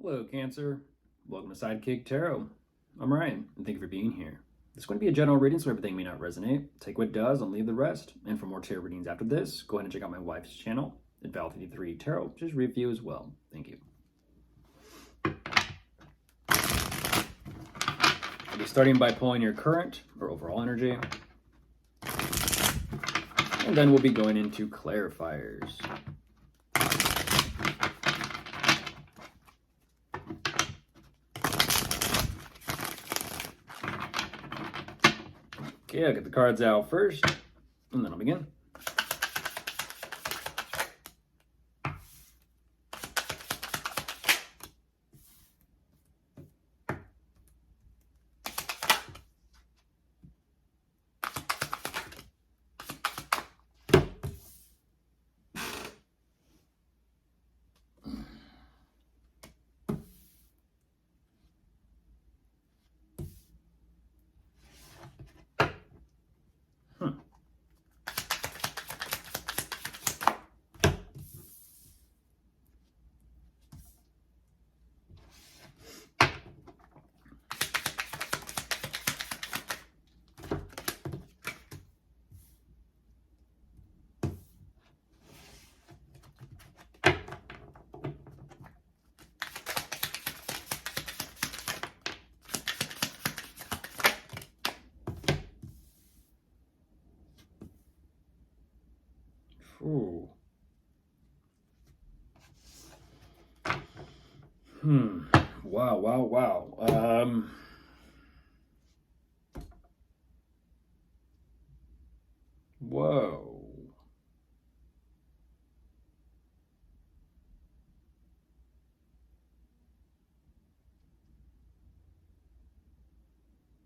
Hello, Cancer. Welcome to Sidekick Tarot. I'm Ryan, and thank you for being here. This is going to be a general reading, so everything may not resonate. Take what does and leave the rest. And for more tarot readings after this, go ahead and check out my wife's channel at Val53 Tarot, which is review as well. Thank you. I'll be starting by pulling your current or overall energy. And then we'll be going into clarifiers. Okay, I'll get the cards out first, and then I'll begin. Ooh. Wow. Whoa.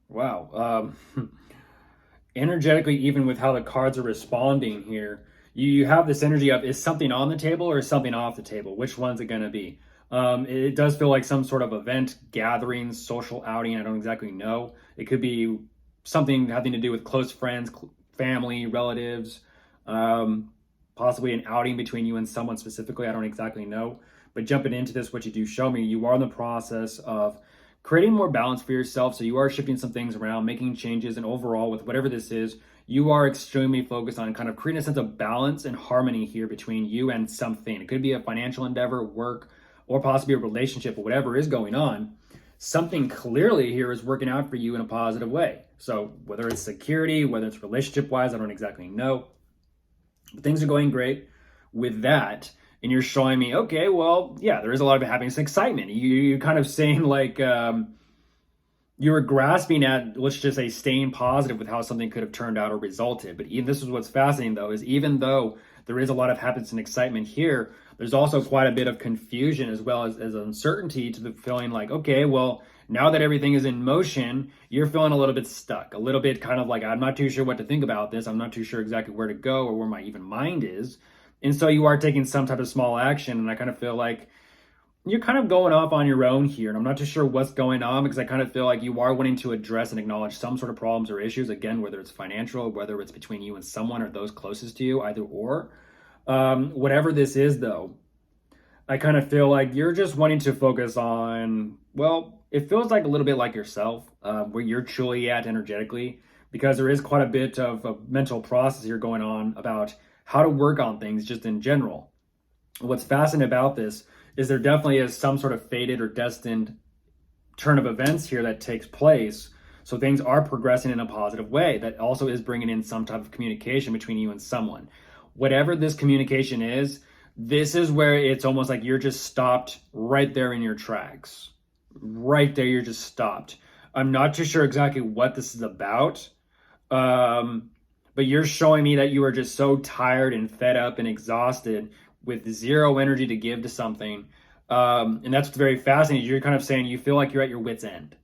Wow. Energetically, even with how the cards are responding here, you have this energy of, is something on the table or is something off the table? Which one's it going to be? It does feel like some sort of event, gathering, social outing. I don't exactly know. It could be something having to do with close friends, family, relatives, possibly an outing between you and someone specifically. I don't exactly know. But jumping into this, what you do show me, you are in the process of creating more balance for yourself. So you are shifting some things around, making changes, and overall with whatever this is, you are extremely focused on kind of creating a sense of balance and harmony here between you and something. It could be a financial endeavor, work, or possibly a relationship, or whatever is going on. Something clearly here is working out for you in a positive way. So whether it's security, whether it's relationship-wise, I don't exactly know. But things are going great with that. And you're showing me, okay, well, yeah, there is a lot of happiness and excitement. You're kind of saying like, you were grasping at, let's just say, staying positive with how something could have turned out or resulted. But even this is what's fascinating, though, is even though there is a lot of happiness and excitement here, there's also quite a bit of confusion as well as uncertainty to the feeling like, okay, well, now that everything is in motion, you're feeling a little bit stuck, a little bit kind of like, I'm not too sure what to think about this. I'm not too sure exactly where to go or where my even mind is. And so you are taking some type of small action. And I kind of feel like you're kind of going off on your own here, and I'm not too sure what's going on because I kind of feel like you are wanting to address and acknowledge some sort of problems or issues, again, whether it's financial, whether it's between you and someone or those closest to you, either or. Whatever this is, though, I kind of feel like you're just wanting to focus on, well, it feels like a little bit like yourself, where you're truly at energetically, because there is quite a bit of a mental process here going on about how to work on things just in general. What's fascinating about this is there definitely is some sort of fated or destined turn of events here that takes place. So things are progressing in a positive way. That also is bringing in some type of communication between you and someone. Whatever this communication is, this is where it's almost like you're just stopped right there in your tracks. Right there, you're just stopped. I'm not too sure exactly what this is about. But you're showing me that you are just so tired and fed up and exhausted with zero energy to give to something. And that's very fascinating. You're kind of saying you feel like you're at your wit's end.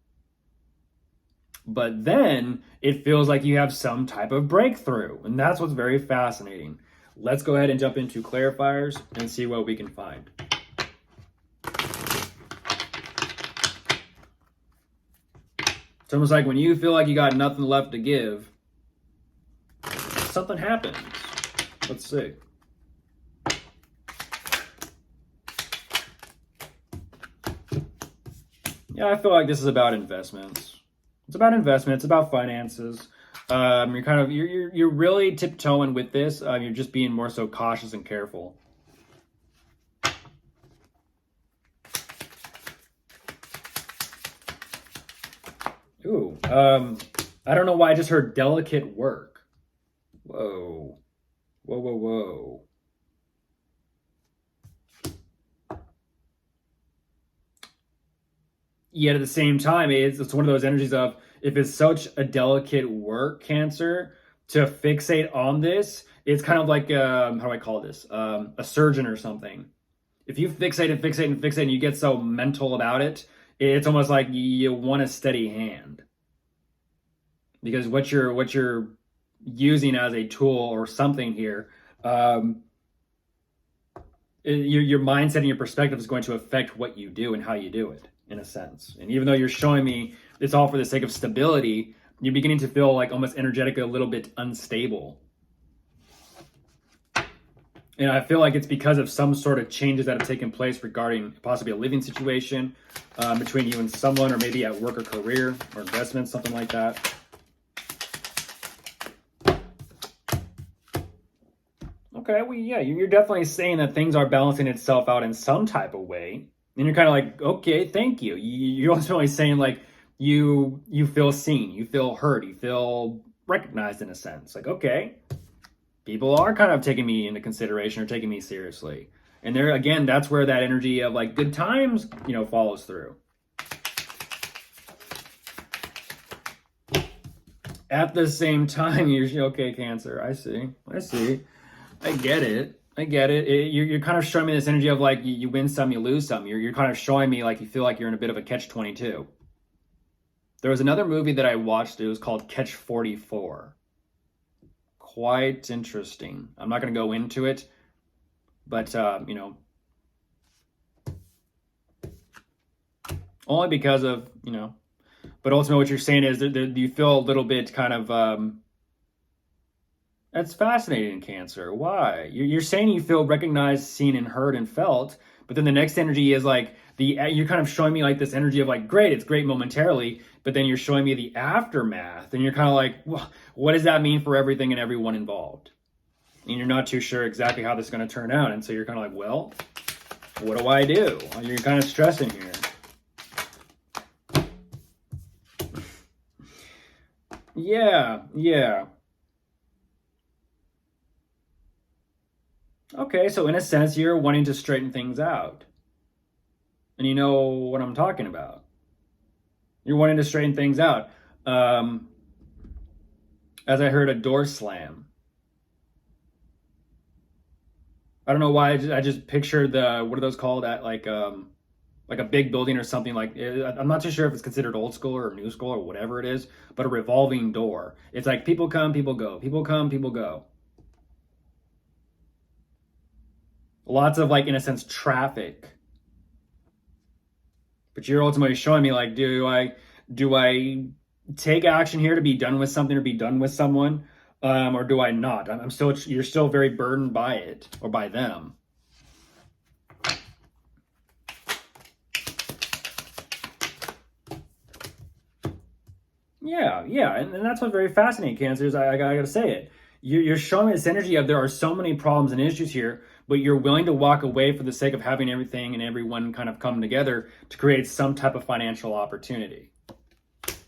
But then it feels like you have some type of breakthrough. And that's what's very fascinating. Let's go ahead and jump into clarifiers and see what we can find. It's almost like when you feel like you got nothing left to give, something happens. Let's see. Yeah, I feel like this is about investments. It's about investment. It's about finances. You're kind of you're really tiptoeing with this. You're just being more so cautious and careful. Ooh, I don't know why I just heard delicate work. Whoa, whoa, whoa, whoa. Yet at the same time, it's one of those energies of if it's such a delicate work, Cancer, to fixate on this, it's kind of like how do I call this? A surgeon or something. If you fixate and fixate and fixate and you get so mental about it, it's almost like you want a steady hand because what you're using as a tool or something here, um, your mindset and your perspective is going to affect what you do and how you do it in a sense. And even though you're showing me it's all for the sake of stability, you're beginning to feel like almost energetically a little bit unstable. And I feel like it's because of some sort of changes that have taken place regarding possibly a living situation between you and someone, or maybe at work or career or investments, something like that. Okay, well, yeah, you're definitely saying that things are balancing itself out in some type of way. And you're kind of like, okay, thank you. You're ultimately saying like you feel seen, you feel heard, you feel recognized in a sense. Like, okay, people are kind of taking me into consideration or taking me seriously. And there again, that's where that energy of like good times, follows through. At the same time, you're okay, Cancer. I see. I get it. You're kind of showing me this energy of like you win some, you lose some. You're kind of showing me like you feel like you're in a bit of a catch-22. There was another movie that I watched. It was called Catch 44. Quite interesting. I'm not going to go into it, but only because of But ultimately, what you're saying is that you feel a little bit kind of. That's fascinating, Cancer. Why? You're saying you feel recognized, seen, and heard and felt, but then the next energy is like you're kind of showing me like this energy of like, great, it's great momentarily, but then you're showing me the aftermath, and you're kind of like, well, what does that mean for everything and everyone involved? And you're not too sure exactly how this is going to turn out, and so you're kind of like, well, what do I do? You're kind of stressing here. Yeah. Okay, so in a sense, you're wanting to straighten things out. And you know what I'm talking about. You're wanting to straighten things out. As I heard a door slam. I don't know why I just pictured what are those called at like a big building or something like. I'm not too sure if it's considered old school or new school or whatever it is, but a revolving door. It's like people come, people go. People come, people go. Lots of like, in a sense, traffic. But you're ultimately showing me like, do I take action here to be done with something or be done with someone, or do I not? You're still very burdened by it or by them. Yeah, and that's what's very fascinating, Cancer, is I gotta say it. You're showing me this energy of there are so many problems and issues here, but you're willing to walk away for the sake of having everything and everyone kind of come together to create some type of financial opportunity.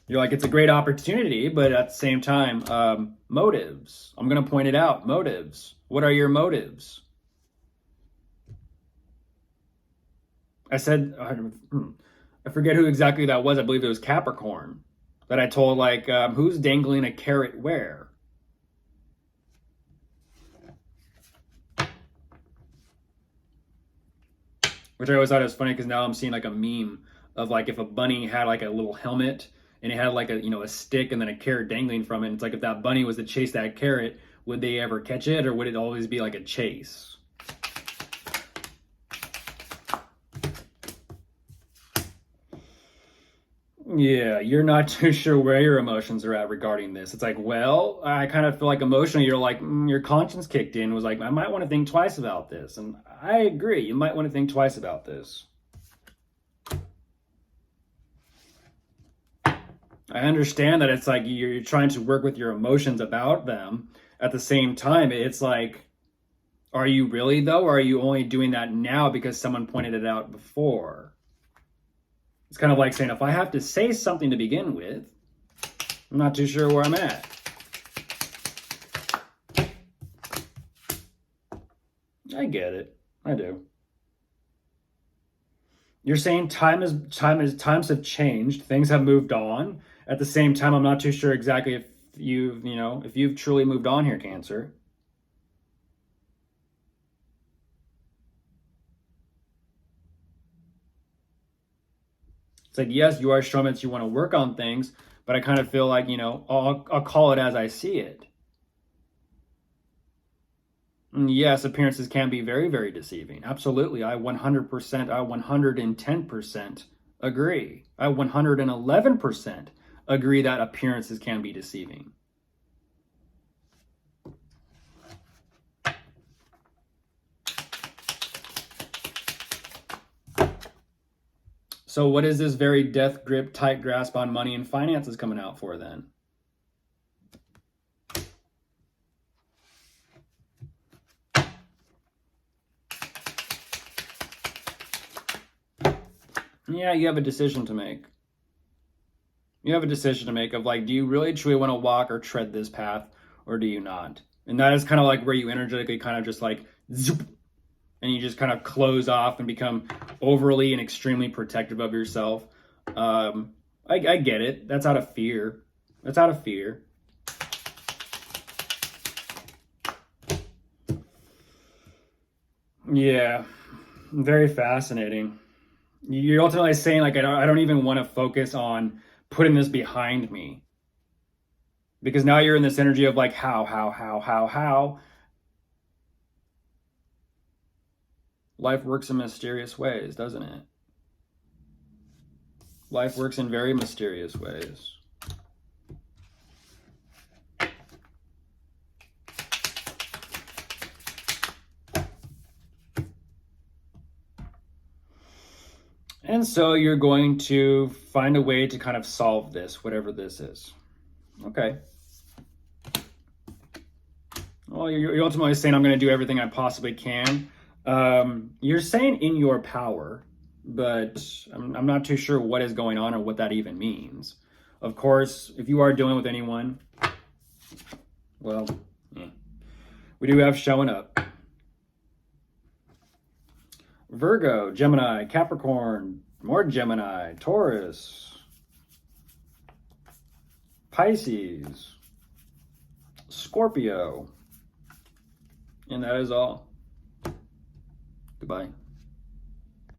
You're like, it's a great opportunity, but at the same time, motives. I'm going to point it out. Motives. What are your motives? I said, I forget who exactly that was. I believe it was Capricorn that I told, like, who's dangling a carrot where? Which I always thought was funny because now I'm seeing like a meme of like if a bunny had like a little helmet and it had like a stick and then a carrot dangling from it. It's like if that bunny was to chase that carrot, would they ever catch it, or would it always be like a chase? Yeah, you're not too sure where your emotions are at regarding this. It's like, well, I kind of feel like emotionally you're like, your conscience kicked in, was like, I might want to think twice about this. And I agree, you might want to think twice about this. I understand that it's like you're trying to work with your emotions about them. At the same time, it's like, are you really though, or are you only doing that now because someone pointed it out before? It's kind of like saying, if I have to say something to begin with, I'm not too sure where I'm at. I get it. I do. You're saying times have changed, things have moved on. At the same time, I'm not too sure exactly if if you've truly moved on here, Cancer. It's like, yes, you are showing that you want to work on things, but I kind of feel like, I'll call it as I see it. And yes, appearances can be very, very deceiving. Absolutely. I 100%, I 110% agree. I 111% agree that appearances can be deceiving. So what is this very death grip, tight grasp on money and finances coming out for then? Yeah, you have a decision to make. You have a decision to make of like, do you really truly want to walk or tread this path, or do you not? And that is kind of like where you energetically kind of just like zoop, and you just kind of close off and become overly and extremely protective of yourself. I get it. That's out of fear. That's out of fear. Yeah, very fascinating. You're ultimately saying like I don't even want to focus on putting this behind me, because now you're in this energy of like how. Life works in mysterious ways, doesn't it? Life works in very mysterious ways. And so you're going to find a way to kind of solve this, whatever this is. Okay. Well, you're ultimately saying I'm going to do everything I possibly can. You're saying in your power, but I'm not too sure what is going on or what that even means. Of course, if you are dealing with anyone, well, we do have showing up. Virgo, Gemini, Capricorn, more Gemini, Taurus, Pisces, Scorpio. And that is all. Goodbye.